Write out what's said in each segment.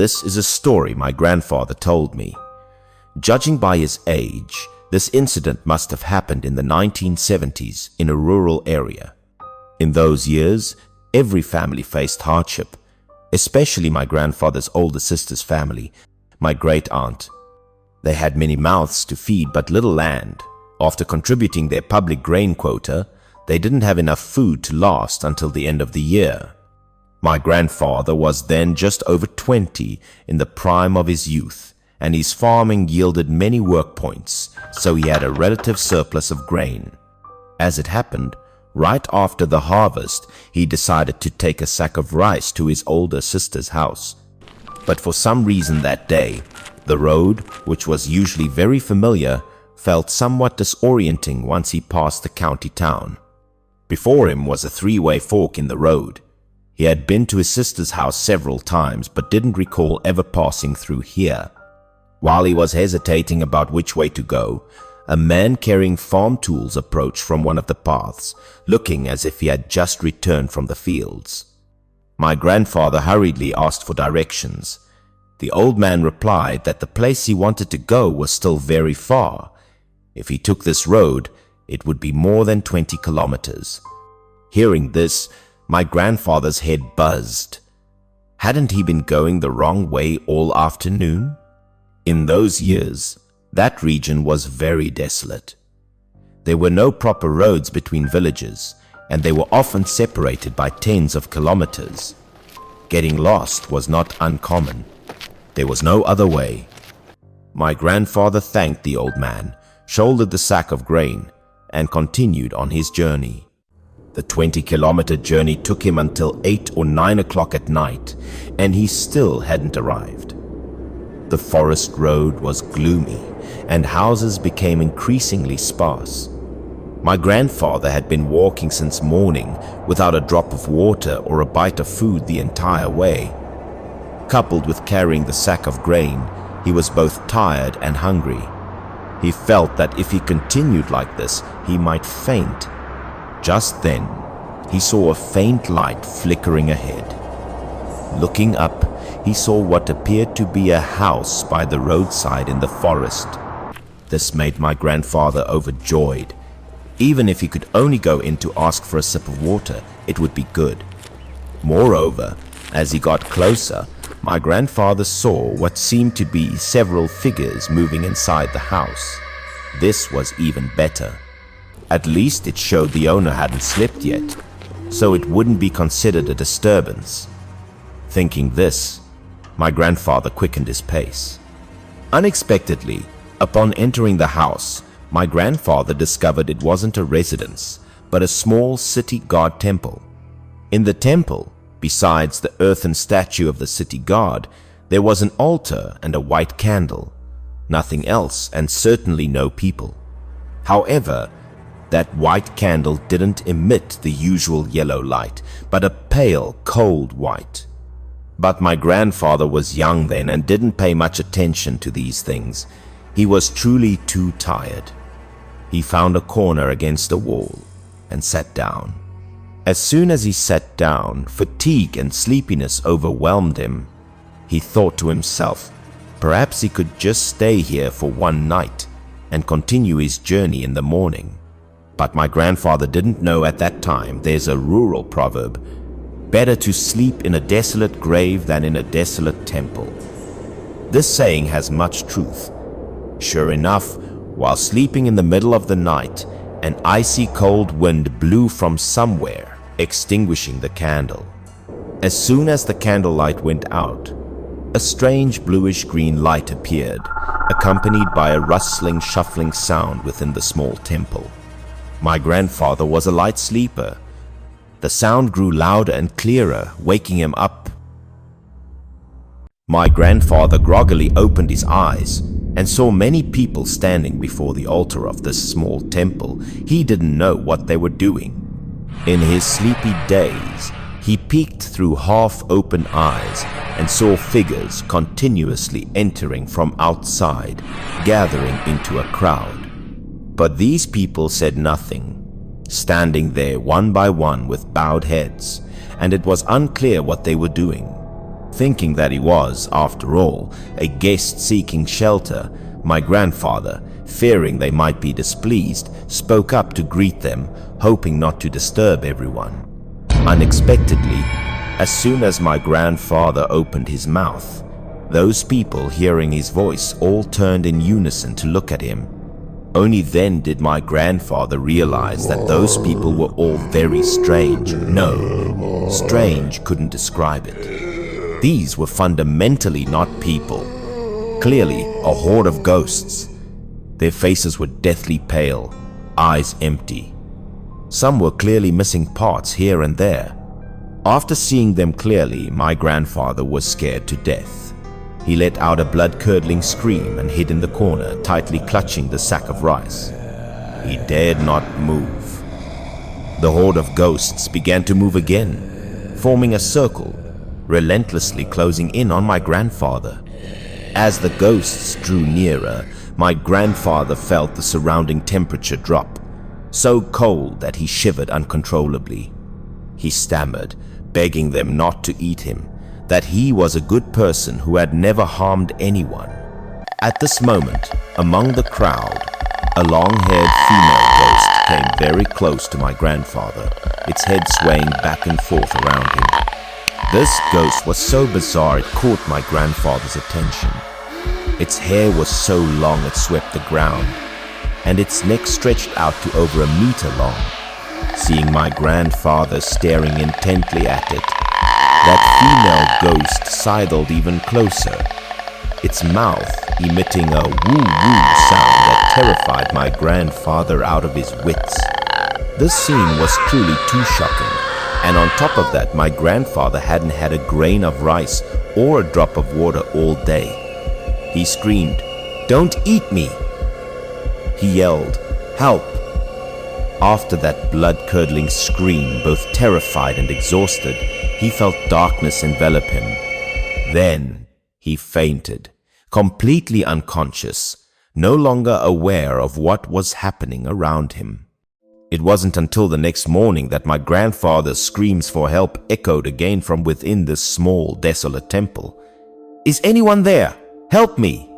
This is a story my grandfather told me. Judging by his age, this incident must have happened in the 1970s in a rural area. In those years, every family faced hardship, especially my grandfather's older sister's family, my great-aunt. They had many mouths to feed but little land. After contributing their public grain quota, they didn't have enough food to last until the end of the year. My grandfather was then just over 20, in the prime of his youth, and his farming yielded many work points, so he had a relative surplus of grain. As it happened, right after the harvest, he decided to take a sack of rice to his older sister's house. But for some reason that day, the road, which was usually very familiar, felt somewhat disorienting once he passed the county town. Before him was a three-way fork in the road. He had been to his sister's house several times but didn't recall ever passing through here. While he was hesitating about which way to go, a man carrying farm tools approached from one of the paths, looking as if he had just returned from the fields. My grandfather hurriedly asked for directions. The old man replied that the place he wanted to go was still very far. If he took this road, it would be more than 20 kilometers. Hearing this, my grandfather's head buzzed. Hadn't he been going the wrong way all afternoon? In those years, that region was very desolate. There were no proper roads between villages, and they were often separated by tens of kilometers. Getting lost was not uncommon. There was no other way. My grandfather thanked the old man, shouldered the sack of grain, and continued on his journey. The 20-kilometer journey took him until 8 or 9 o'clock at night, and he still hadn't arrived. The forest road was gloomy, and houses became increasingly sparse. My grandfather had been walking since morning without a drop of water or a bite of food the entire way. Coupled with carrying the sack of grain, he was both tired and hungry. He felt that if he continued like this, he might faint. Just then, he saw a faint light flickering ahead. Looking up, he saw what appeared to be a house by the roadside in the forest. This made my grandfather overjoyed. Even if he could only go in to ask for a sip of water, it would be good. Moreover, as he got closer, my grandfather saw what seemed to be several figures moving inside the house. This was even better. At least it showed the owner hadn't slept yet, so it wouldn't be considered a disturbance. Thinking this, my grandfather quickened his pace. Unexpectedly, upon entering the house, my grandfather discovered it wasn't a residence, but a small city guard temple. In the temple, besides the earthen statue of the city guard, there was an altar and a white candle. Nothing else, and certainly no people. However, that white candle didn't emit the usual yellow light, but a pale, cold white. But my grandfather was young then and didn't pay much attention to these things. He was truly too tired. He found a corner against a wall and sat down. As soon as he sat down, fatigue and sleepiness overwhelmed him. He thought to himself, perhaps he could just stay here for one night and continue his journey in the morning. But my grandfather didn't know at that time there's a rural proverb, better to sleep in a desolate grave than in a desolate temple. This saying has much truth. Sure enough, while sleeping in the middle of the night, an icy cold wind blew from somewhere, extinguishing the candle. As soon as the candlelight went out, a strange bluish-green light appeared, accompanied by a rustling, shuffling sound within the small temple. My grandfather was a light sleeper. The sound grew louder and clearer, waking him up. My grandfather groggily opened his eyes and saw many people standing before the altar of this small temple. He didn't know what they were doing. In his sleepy daze, he peeked through half-open eyes and saw figures continuously entering from outside, gathering into a crowd. But these people said nothing, standing there one by one with bowed heads, and it was unclear what they were doing. Thinking that he was, after all, a guest seeking shelter, my grandfather, fearing they might be displeased, spoke up to greet them, hoping not to disturb everyone. Unexpectedly, as soon as my grandfather opened his mouth, those people hearing his voice all turned in unison to look at him. Only then did my grandfather realize that those people were all very strange. No, strange couldn't describe it. These were fundamentally not people. Clearly a horde of ghosts. Their faces were deathly pale, eyes empty. Some were clearly missing parts here and there. After seeing them clearly, my grandfather was scared to death. He let out a blood-curdling scream and hid in the corner, tightly clutching the sack of rice. He dared not move. The horde of ghosts began to move again, forming a circle, relentlessly closing in on my grandfather. As the ghosts drew nearer, my grandfather felt the surrounding temperature drop, so cold that he shivered uncontrollably. He stammered, begging them not to eat him, that he was a good person who had never harmed anyone. At this moment, among the crowd, a long-haired female ghost came very close to my grandfather, its head swaying back and forth around him. This ghost was so bizarre it caught my grandfather's attention. Its hair was so long it swept the ground, and its neck stretched out to over 1 meter long. Seeing my grandfather staring intently at it, that female ghost sidled even closer, its mouth emitting a woo-woo sound that terrified my grandfather out of his wits. This scene was truly too shocking, and on top of that, my grandfather hadn't had a grain of rice or a drop of water all day. He screamed, "Don't eat me!" He yelled, "Help!" After that blood-curdling scream, both terrified and exhausted, he felt darkness envelop him. Then he fainted, completely unconscious, no longer aware of what was happening around him. It wasn't until the next morning that my grandfather's screams for help echoed again from within this small, desolate temple. "Is anyone there? Help me!"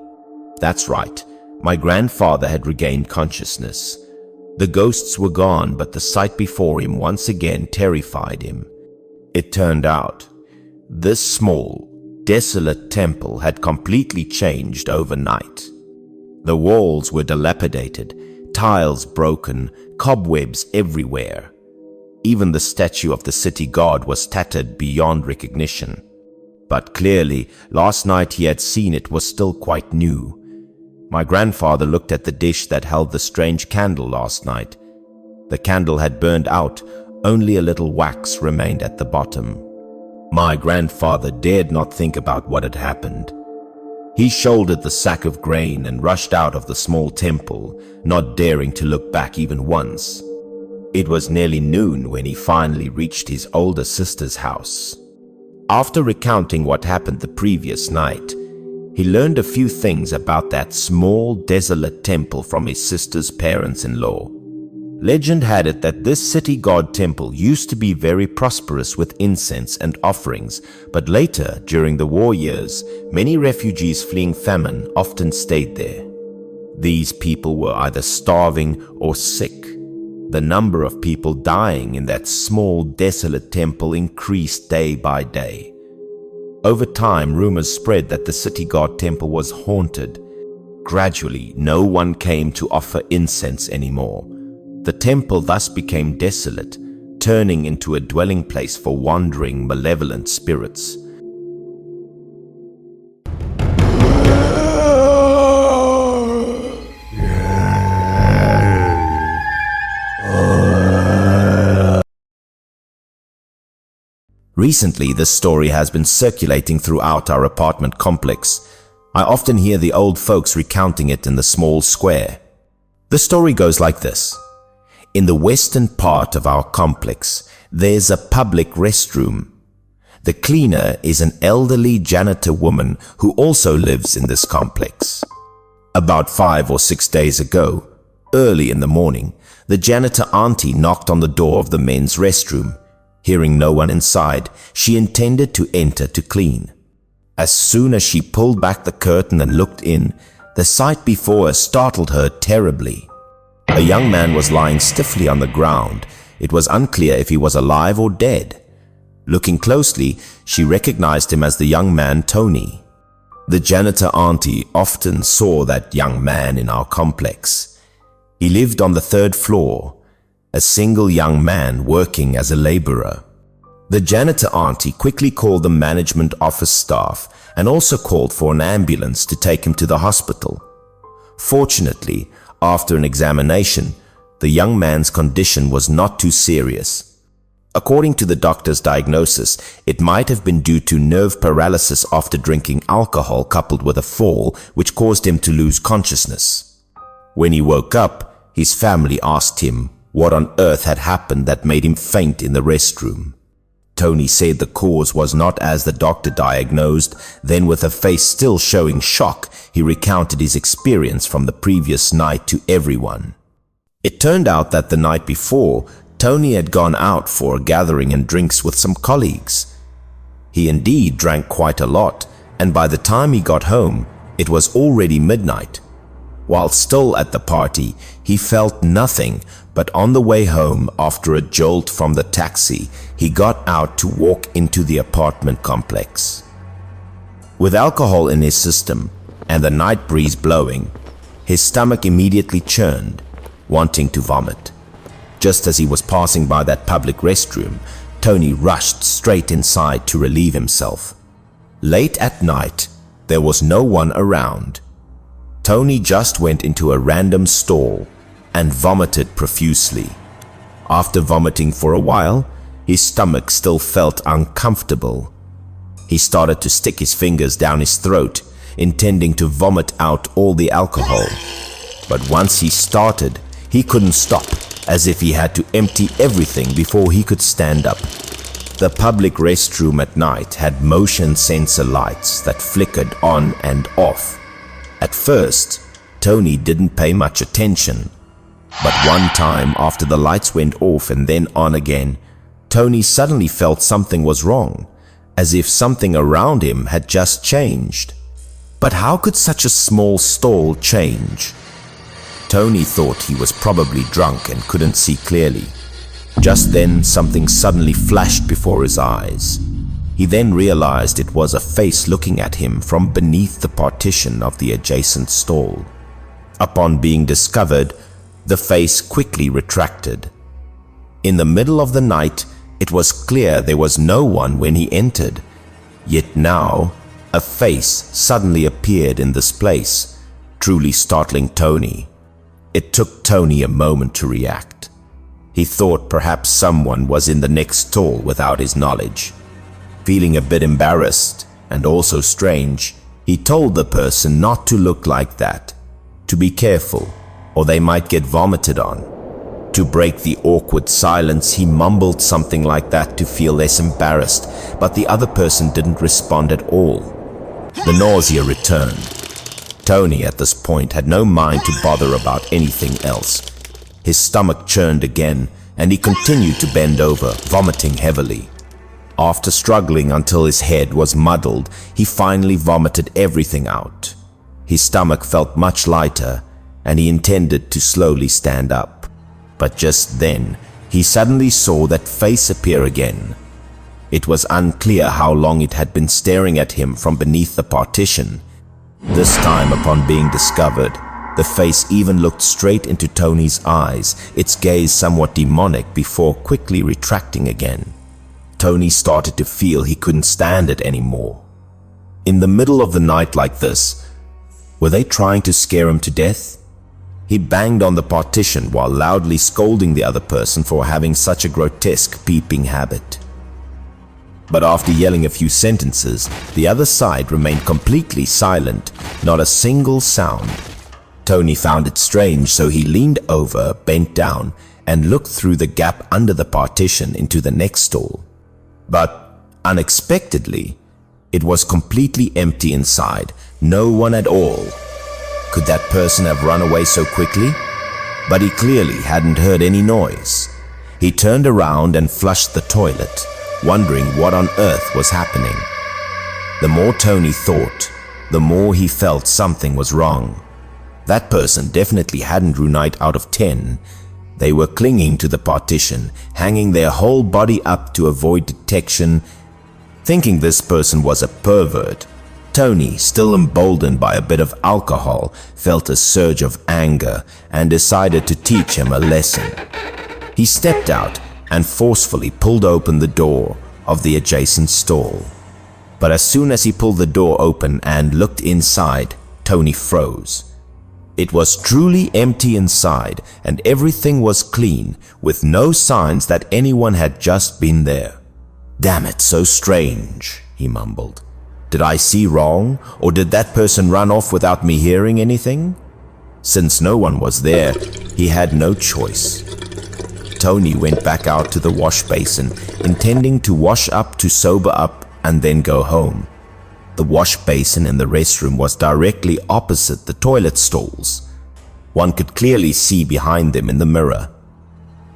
That's right, my grandfather had regained consciousness. The ghosts were gone, but the sight before him once again terrified him. It turned out, this small, desolate temple had completely changed overnight. The walls were dilapidated, tiles broken, cobwebs everywhere. Even the statue of the city god was tattered beyond recognition. But clearly, last night he had seen it was still quite new. My grandfather looked at the dish that held the strange candle last night. The candle had burned out, only a little wax remained at the bottom. My grandfather dared not think about what had happened. He shouldered the sack of grain and rushed out of the small temple, not daring to look back even once. It was nearly noon when he finally reached his older sister's house. After recounting what happened the previous night, he learned a few things about that small, desolate temple from his sister's parents-in-law. Legend had it that this city god temple used to be very prosperous with incense and offerings, but later, during the war years, many refugees fleeing famine often stayed there. These people were either starving or sick. The number of people dying in that small, desolate temple increased day by day. Over time, rumors spread that the city god temple was haunted. Gradually, no one came to offer incense anymore. The temple thus became desolate, turning into a dwelling place for wandering, malevolent spirits. Recently, this story has been circulating throughout our apartment complex. I often hear the old folks recounting it in the small square. The story goes like this. In the western part of our complex, there's a public restroom. The cleaner is an elderly janitor woman who also lives in this complex. About 5 or 6 days ago, early in the morning, the janitor auntie knocked on the door of the men's restroom. Hearing no one inside, she intended to enter to clean. As soon as she pulled back the curtain and looked in, the sight before her startled her terribly. A young man was lying stiffly on the ground. It was unclear if he was alive or dead. Looking closely, she recognized him as the young man Tony. The janitor auntie often saw that young man in our complex. He lived on the 3rd floor, a single young man working as a laborer. The janitor auntie quickly called the management office staff and also called for an ambulance to take him to the hospital. Fortunately, after an examination, the young man's condition was not too serious. According to the doctor's diagnosis, it might have been due to nerve paralysis after drinking alcohol coupled with a fall, which caused him to lose consciousness. When he woke up, his family asked him what on earth had happened that made him faint in the restroom. Tony said the cause was not as the doctor diagnosed. Then, with a face still showing shock, he recounted his experience from the previous night to everyone. It turned out that the night before, Tony had gone out for a gathering and drinks with some colleagues. He indeed drank quite a lot, and by the time he got home, it was already midnight. While still at the party, he felt nothing, but on the way home, after a jolt from the taxi, he got out to walk into the apartment complex. With alcohol in his system and the night breeze blowing, his stomach immediately churned, wanting to vomit. Just as he was passing by that public restroom, Tony rushed straight inside to relieve himself. Late at night, there was no one around. Tony just went into a random stall and vomited profusely. After vomiting for a while, his stomach still felt uncomfortable. He started to stick his fingers down his throat, intending to vomit out all the alcohol. But once he started, he couldn't stop, as if he had to empty everything before he could stand up. The public restroom at night had motion sensor lights that flickered on and off. At first, Tony didn't pay much attention. But one time, after the lights went off and then on again, Tony suddenly felt something was wrong, as if something around him had just changed. But how could such a small stall change? Tony thought he was probably drunk and couldn't see clearly. Just then, something suddenly flashed before his eyes. He then realized it was a face looking at him from beneath the partition of the adjacent stall. Upon being discovered, the face quickly retracted. In the middle of the night, it was clear there was no one when he entered. Yet now, a face suddenly appeared in this place, truly startling Tony. It took Tony a moment to react. He thought perhaps someone was in the next stall without his knowledge. Feeling a bit embarrassed and also strange, he told the person not to look like that, to be careful, or they might get vomited on. To break the awkward silence, he mumbled something like that to feel less embarrassed, but the other person didn't respond at all. The nausea returned. Tony at this point had no mind to bother about anything else. His stomach churned again, and he continued to bend over, vomiting heavily. After struggling until his head was muddled, he finally vomited everything out. His stomach felt much lighter, and he intended to slowly stand up. But just then, he suddenly saw that face appear again. It was unclear how long it had been staring at him from beneath the partition. This time, upon being discovered, the face even looked straight into Tony's eyes, its gaze somewhat demonic before quickly retracting again. Tony started to feel he couldn't stand it anymore. In the middle of the night like this, were they trying to scare him to death? He banged on the partition while loudly scolding the other person for having such a grotesque peeping habit. But after yelling a few sentences, the other side remained completely silent, not a single sound. Tony found it strange, so he leaned over, bent down, and looked through the gap under the partition into the next stall. But unexpectedly, it was completely empty inside, no one at all. Could that person have run away so quickly? But he clearly hadn't heard any noise. He turned around and flushed the toilet, wondering what on earth was happening. The more Tony thought, the more he felt something was wrong. That person definitely hadn't Runite out of 10. They were clinging to the partition, hanging their whole body up to avoid detection. Thinking this person was a pervert, Tony, still emboldened by a bit of alcohol, felt a surge of anger and decided to teach him a lesson. He stepped out and forcefully pulled open the door of the adjacent stall. But as soon as he pulled the door open and looked inside, Tony froze. It was truly empty inside, and everything was clean, with no signs that anyone had just been there. "Damn it, so strange," he mumbled. "Did I see wrong, or did that person run off without me hearing anything?" Since no one was there, he had no choice. Tony went back out to the wash basin, intending to wash up to sober up and then go home. The wash basin in the restroom was directly opposite the toilet stalls. One could clearly see behind them in the mirror.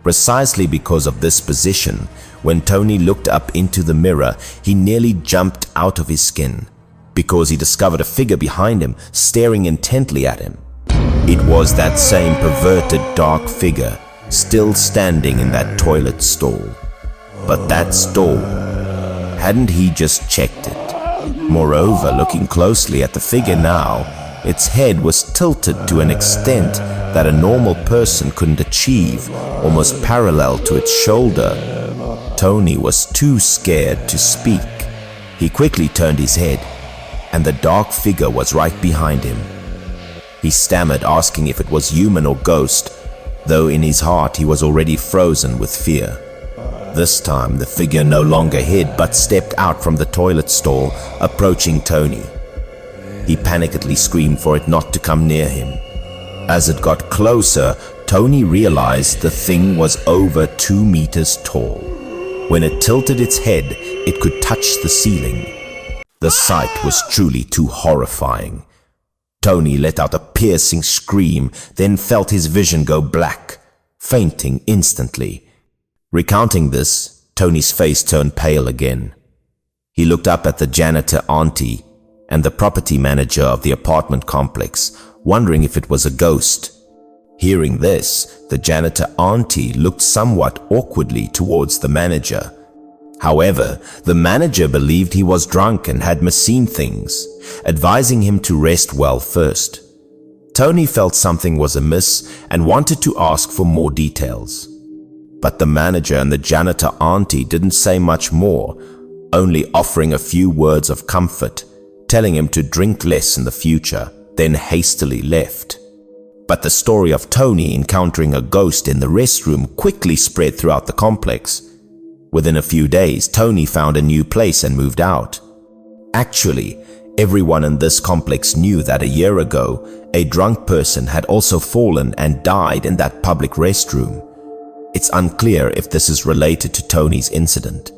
Precisely because of this position, when Tony looked up into the mirror, he nearly jumped out of his skin, because he discovered a figure behind him staring intently at him. It was that same perverted dark figure, still standing in that toilet stall. But that stall, hadn't he just checked it? Moreover, looking closely at the figure now, its head was tilted to an extent that a normal person couldn't achieve, almost parallel to its shoulder. Tony was too scared to speak. He quickly turned his head, and the dark figure was right behind him. He stammered, asking if it was human or ghost, though in his heart he was already frozen with fear. This time the figure no longer hid but stepped out from the toilet stall, approaching Tony. He panickedly screamed for it not to come near him. As it got closer, Tony realized the thing was over 2 meters tall. When it tilted its head, it could touch the ceiling. The sight was truly too horrifying. Tony let out a piercing scream, then felt his vision go black, fainting instantly. Recounting this, Tony's face turned pale again. He looked up at the janitor auntie and the property manager of the apartment complex, wondering if it was a ghost. Hearing this, the janitor auntie looked somewhat awkwardly towards the manager. However, the manager believed he was drunk and had misseen things, advising him to rest well first. Tony felt something was amiss and wanted to ask for more details. But the manager and the janitor auntie didn't say much more, only offering a few words of comfort, telling him to drink less in the future, then hastily left. But the story of Tony encountering a ghost in the restroom quickly spread throughout the complex. Within a few days, Tony found a new place and moved out. Actually, everyone in this complex knew that a year ago, a drunk person had also fallen and died in that public restroom. It's unclear if this is related to Tony's incident.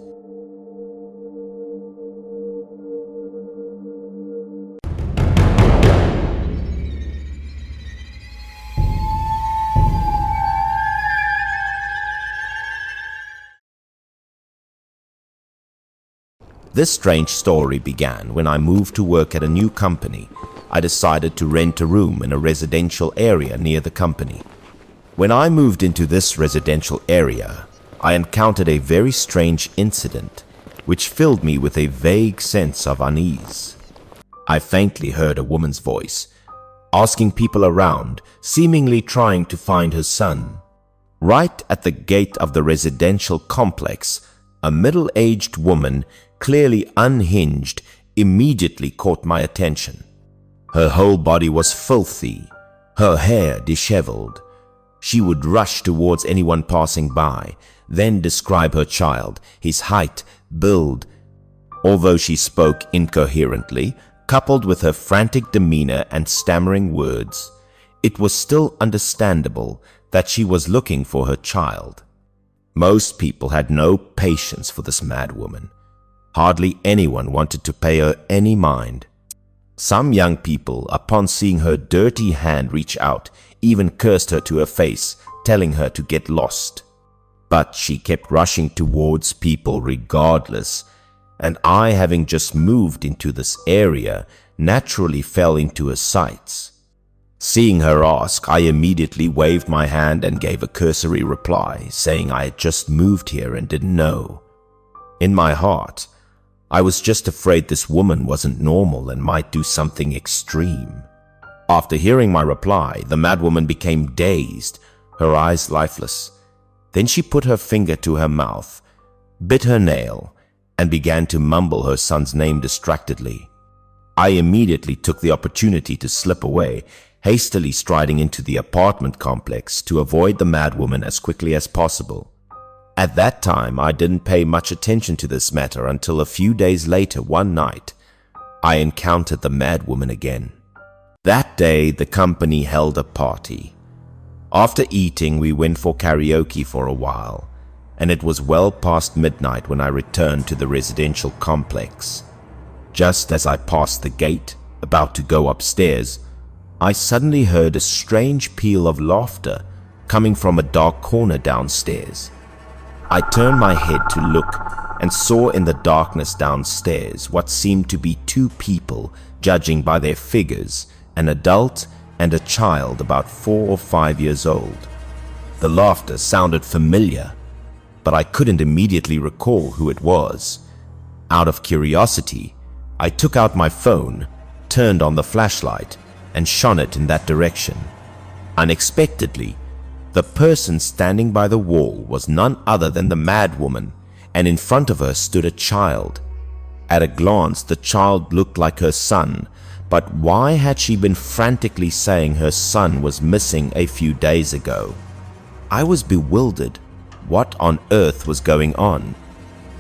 This strange story began when I moved to work at a new company. I decided to rent a room in a residential area near the company. When I moved into this residential area, I encountered a very strange incident, which filled me with a vague sense of unease. I faintly heard a woman's voice, asking people around, seemingly trying to find her son. Right at the gate of the residential complex, a middle-aged woman, clearly unhinged, immediately caught my attention. Her whole body was filthy, her hair disheveled. She would rush towards anyone passing by, then describe her child, his height, build. Although she spoke incoherently, coupled with her frantic demeanor and stammering words, it was still understandable that she was looking for her child. Most people had no patience for this mad woman. Hardly anyone wanted to pay her any mind. Some young people, upon seeing her dirty hand reach out, even cursed her to her face, telling her to get lost. But she kept rushing towards people regardless. and I, having just moved into this area, naturally fell into her sights. Seeing her ask, I immediately waved my hand and gave a cursory reply, saying I had just moved here and didn't know. In my heart, I was just afraid this woman wasn't normal and might do something extreme. After hearing my reply, the madwoman became dazed, her eyes lifeless. Then she put her finger to her mouth, bit her nail, and began to mumble her son's name distractedly. I immediately took the opportunity to slip away, hastily striding into the apartment complex to avoid the madwoman as quickly as possible. At that time, I didn't pay much attention to this matter until a few days later one night, I encountered the madwoman again. That day, the company held a party. After eating, we went for karaoke for a while, and it was well past midnight when I returned to the residential complex. Just as I passed the gate, about to go upstairs, I suddenly heard a strange peal of laughter coming from a dark corner downstairs. I turned my head to look and saw in the darkness downstairs what seemed to be two people, judging by their figures, an adult and a child about 4 or 5 years old. The laughter sounded familiar, but I couldn't immediately recall who it was. Out of curiosity, I took out my phone, turned on the flashlight, and shone it in that direction. Unexpectedly, the person standing by the wall was none other than the madwoman, and in front of her stood a child. At a glance, the child looked like her son, but why had she been frantically saying her son was missing a few days ago? I was bewildered. What on earth was going on?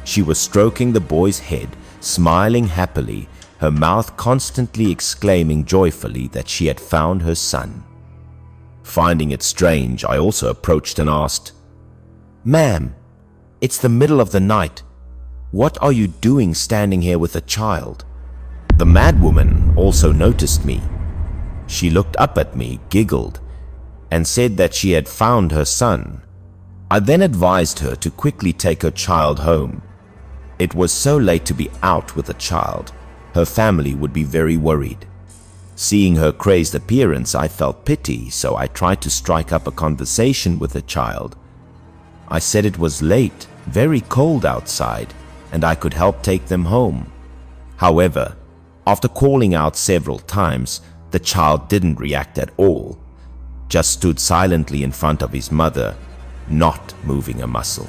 She was stroking the boy's head, smiling happily, her mouth constantly exclaiming joyfully that she had found her son. Finding it strange, I also approached and asked, "Ma'am, it's the middle of the night. What are you doing standing here with a child?" The madwoman also noticed me. She looked up at me, giggled, and said that she had found her son. I then advised her to quickly take her child home. It was so late to be out with a child. Her family would be very worried. Seeing her crazed appearance, I felt pity, so I tried to strike up a conversation with the child. I said it was late, very cold outside, and I could help take them home. However, after calling out several times, the child didn't react at all, just stood silently in front of his mother, not moving a muscle.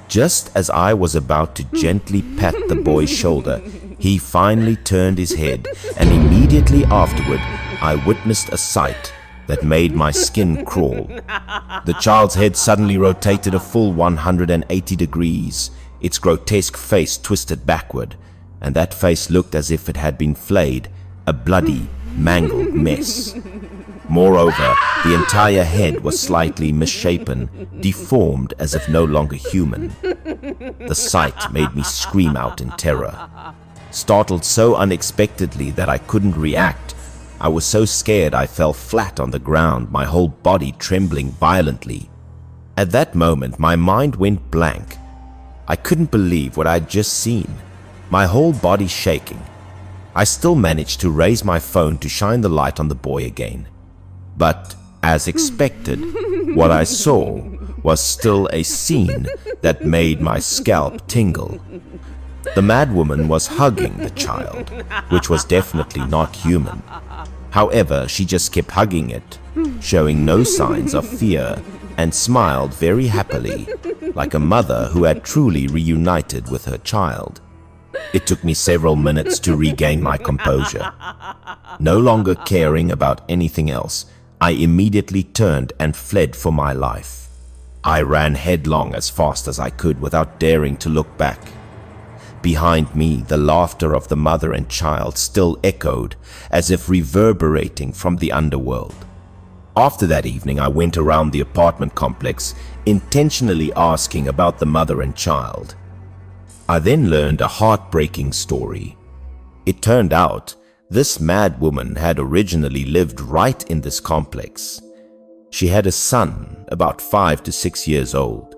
Just as I was about to gently pat the boy's shoulder, he finally turned his head, and immediately afterward, I witnessed a sight that made my skin crawl. The child's head suddenly rotated a full 180 degrees, its grotesque face twisted backward, and that face looked as if it had been flayed, a bloody, mangled mess. Moreover, the entire head was slightly misshapen, deformed as if no longer human. The sight made me scream out in terror. Startled so unexpectedly that I couldn't react, I was so scared I fell flat on the ground, my whole body trembling violently. At that moment, my mind went blank. I couldn't believe what I'd just seen, my whole body shaking. I still managed to raise my phone to shine the light on the boy again. But, as expected, what I saw was still a scene that made my scalp tingle. The madwoman was hugging the child, which was definitely not human. However, she just kept hugging it, showing no signs of fear, and smiled very happily, like a mother who had truly reunited with her child. It took me several minutes to regain my composure. No longer caring about anything else, I immediately turned and fled for my life. I ran headlong as fast as I could without daring to look back. Behind me, the laughter of the mother and child still echoed, as if reverberating from the underworld. After that evening, I went around the apartment complex, intentionally asking about the mother and child. I then learned a heartbreaking story. It turned out this mad woman had originally lived right in this complex. She had a son about 5 to 6 years old.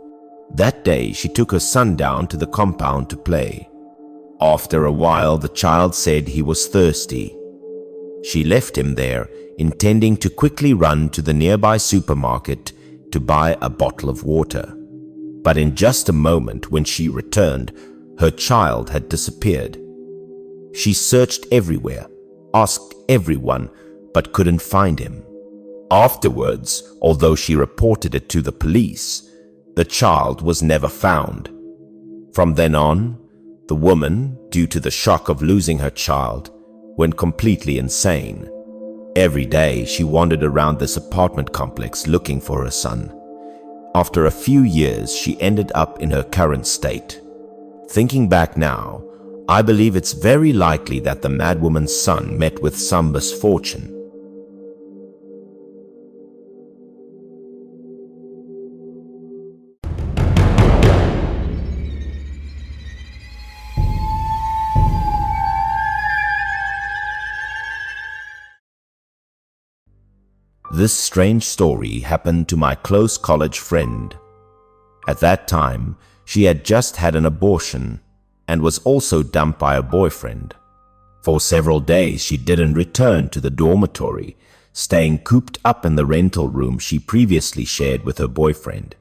That day, she took her son down to the compound to play. After a while, the child said he was thirsty. She left him there, intending to quickly run to the nearby supermarket to buy a bottle of water. But in just a moment, when she returned, her child had disappeared. She searched everywhere, asked everyone, but couldn't find him. Afterwards, although she reported it to the police, the child was never found. From then on, the woman, due to the shock of losing her child, went completely insane. Every day she wandered around this apartment complex looking for her son. After a few years, she ended up in her current state. Thinking back now, I believe it's very likely that the madwoman's son met with some misfortune. This strange story happened to my close college friend. At that time, she had just had an abortion and was also dumped by her boyfriend. For several days, she didn't return to the dormitory, staying cooped up in the rental room she previously shared with her boyfriend.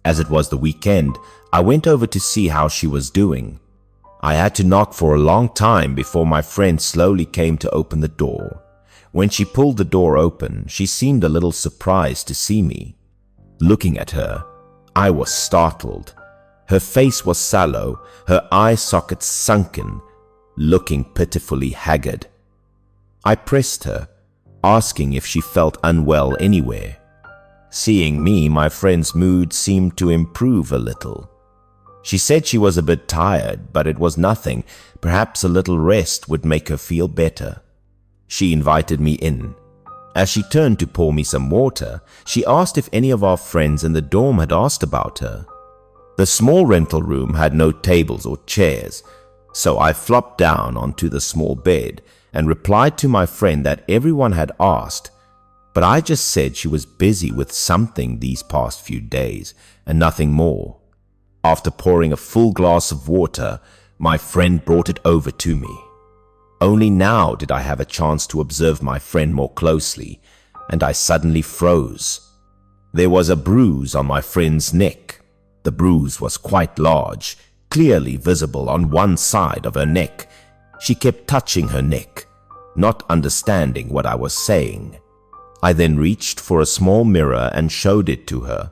As it was the weekend, I went over to see how she was doing. I had to knock for a long time before my friend slowly came to open the door. When she pulled the door open, she seemed a little surprised to see me. Looking at her, I was startled. Her face was sallow, her eye sockets sunken, looking pitifully haggard. I pressed her, asking if she felt unwell anywhere. Seeing me, my friend's mood seemed to improve a little. She said she was a bit tired, but it was nothing. Perhaps a little rest would make her feel better. She invited me in. As she turned to pour me some water, she asked if any of our friends in the dorm had asked about her. The small rental room had no tables or chairs, so I flopped down onto the small bed and replied to my friend that everyone had asked, but I just said she was busy with something these past few days and nothing more. After pouring a full glass of water, my friend brought it over to me. Only now did I have a chance to observe my friend more closely, and I suddenly froze. There was a bruise on my friend's neck. The bruise was quite large, clearly visible on one side of her neck. She kept touching her neck, not understanding what I was saying. I then reached for a small mirror and showed it to her.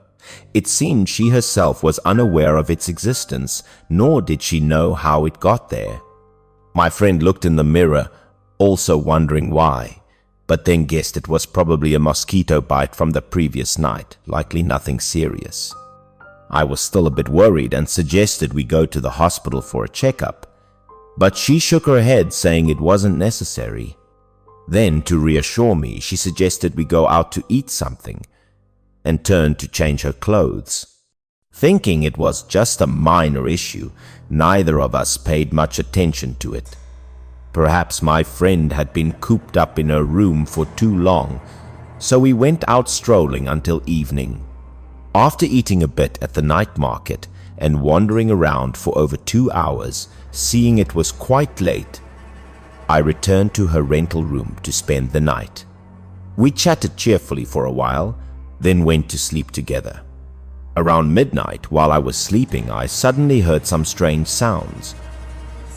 It seemed she herself was unaware of its existence, nor did she know how it got there. My friend looked in the mirror, also wondering why, but then guessed it was probably a mosquito bite from the previous night, likely nothing serious. I was still a bit worried and suggested we go to the hospital for a checkup, but she shook her head saying it wasn't necessary. Then, to reassure me, she suggested we go out to eat something and turned to change her clothes. Thinking it was just a minor issue, neither of us paid much attention to it. Perhaps my friend had been cooped up in her room for too long, so we went out strolling until evening. After eating a bit at the night market and wandering around for over 2 hours, seeing it was quite late, I returned to her rental room to spend the night. We chatted cheerfully for a while, then went to sleep together. Around midnight, while I was sleeping, I suddenly heard some strange sounds.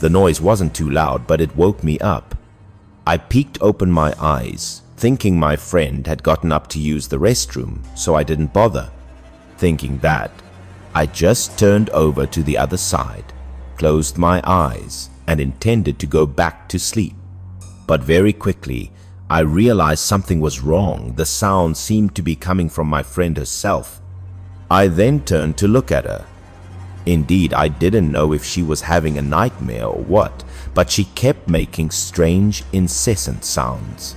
The noise wasn't too loud, but it woke me up. I peeked open my eyes, thinking my friend had gotten up to use the restroom, so I didn't bother. Thinking that, I just turned over to the other side, closed my eyes, and intended to go back to sleep. But very quickly, I realized something was wrong. The sound seemed to be coming from my friend herself. I then turned to look at her. Indeed, I didn't know if she was having a nightmare or what, but she kept making strange, incessant sounds.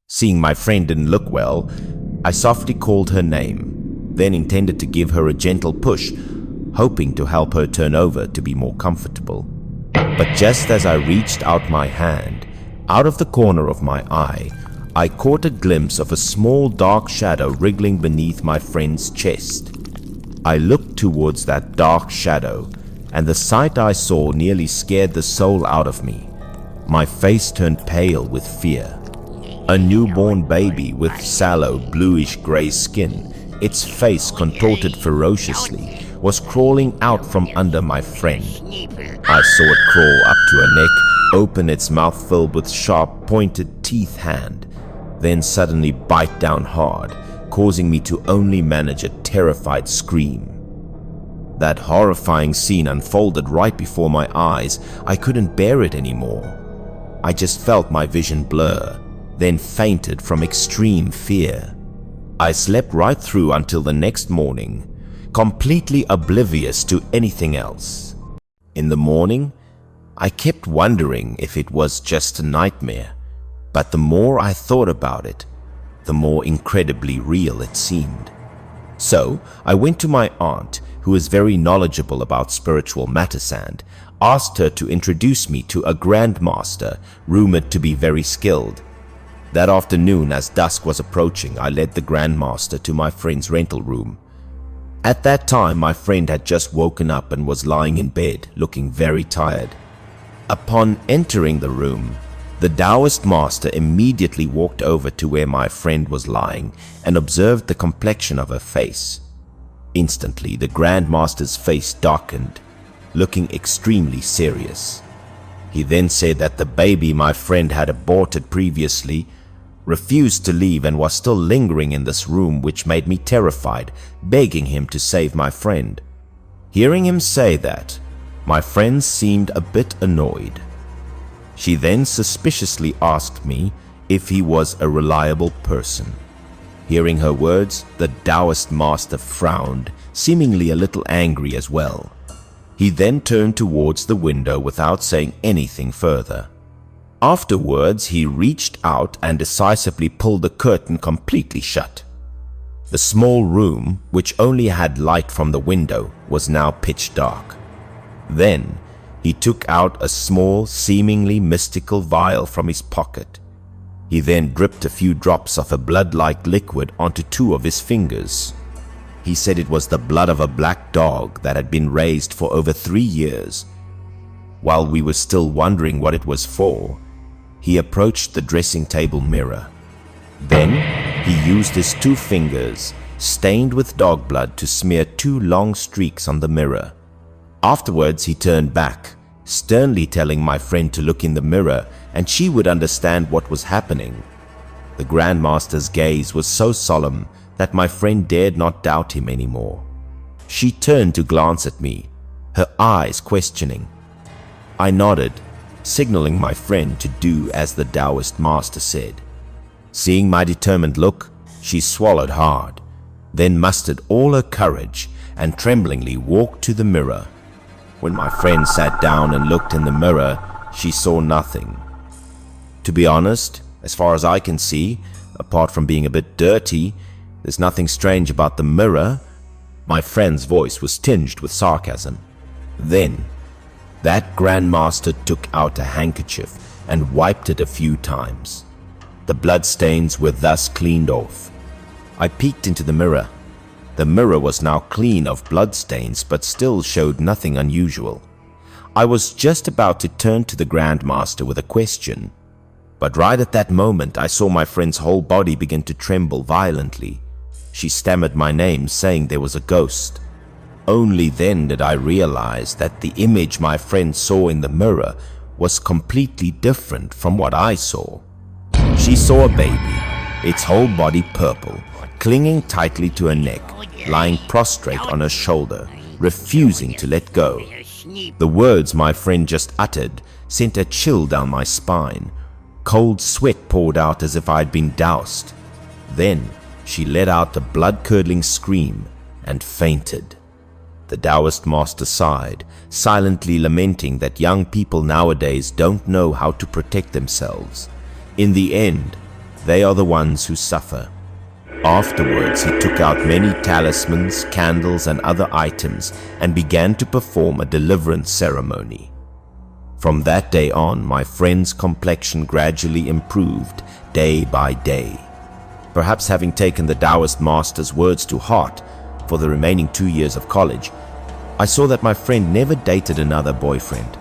Seeing my friend didn't look well, I softly called her name, then intended to give her a gentle push, hoping to help her turn over to be more comfortable. But just as I reached out my hand, out of the corner of my eye, I caught a glimpse of a small dark shadow wriggling beneath my friend's chest. I looked towards that dark shadow, and the sight I saw nearly scared the soul out of me. My face turned pale with fear. A newborn baby with sallow, bluish-gray skin, its face contorted ferociously, was crawling out from under my friend. I saw it crawl up to her neck, open its mouth filled with sharp, pointed teeth hand, then suddenly bite down hard, causing me to only manage a terrified scream. That horrifying scene unfolded right before my eyes. I couldn't bear it anymore. I just felt my vision blur, then fainted from extreme fear. I slept right through until the next morning, completely oblivious to anything else. In the morning, I kept wondering if it was just a nightmare, but the more I thought about it, the more incredibly real it seemed. So I went to my aunt, who is very knowledgeable about spiritual matters, and asked her to introduce me to a grandmaster rumored to be very skilled. That afternoon, as dusk was approaching, I led the grandmaster to my friend's rental room. At that time, my friend had just woken up and was lying in bed, looking very tired. Upon entering the room, the Taoist master immediately walked over to where my friend was lying and observed the complexion of her face. Instantly, the grandmaster's face darkened, looking extremely serious. He then said that the baby my friend had aborted previously refused to leave and was still lingering in this room, which made me terrified, begging him to save my friend. Hearing him say that, my friend seemed a bit annoyed. She then suspiciously asked me if he was a reliable person. Hearing her words, the Taoist master frowned, seemingly a little angry as well. He then turned towards the window without saying anything further. Afterwards, he reached out and decisively pulled the curtain completely shut. The small room, which only had light from the window, was now pitch dark. Then, he took out a small, seemingly mystical vial from his pocket. He then dripped a few drops of a blood-like liquid onto two of his fingers. He said it was the blood of a black dog that had been raised for over 3 years. While we were still wondering what it was for, he approached the dressing table mirror. Then, he used his 2 fingers, stained with dog blood, to smear 2 long streaks on the mirror. Afterwards, he turned back, sternly telling my friend to look in the mirror and she would understand what was happening. The Grandmaster's gaze was so solemn that my friend dared not doubt him anymore. She turned to glance at me, her eyes questioning. I nodded, signaling my friend to do as the Taoist master said. Seeing my determined look, she swallowed hard, then mustered all her courage and tremblingly walked to the mirror. When my friend sat down and looked in the mirror, she saw nothing. To be honest, as far as I can see, apart from being a bit dirty, there's nothing strange about the mirror. My friend's voice was tinged with sarcasm. Then, that Grandmaster took out a handkerchief and wiped it a few times. The bloodstains were thus cleaned off. I peeked into the mirror. The mirror was now clean of bloodstains but still showed nothing unusual. I was just about to turn to the Grandmaster with a question, but right at that moment I saw my friend's whole body begin to tremble violently. She stammered my name, saying there was a ghost. Only then did I realize that the image my friend saw in the mirror was completely different from what I saw. She saw a baby, its whole body purple, clinging tightly to her neck, lying prostrate on her shoulder, refusing to let go. The words my friend just uttered sent a chill down my spine. Cold sweat poured out as if I had been doused. Then she let out a blood-curdling scream and fainted. The Taoist master sighed, silently lamenting that young people nowadays don't know how to protect themselves. In the end, they are the ones who suffer. Afterwards, he took out many talismans, candles, and other items and began to perform a deliverance ceremony. From that day on, my friend's complexion gradually improved day by day. Perhaps having taken the Taoist master's words to heart for the remaining 2 years of college, I saw that my friend never dated another boyfriend.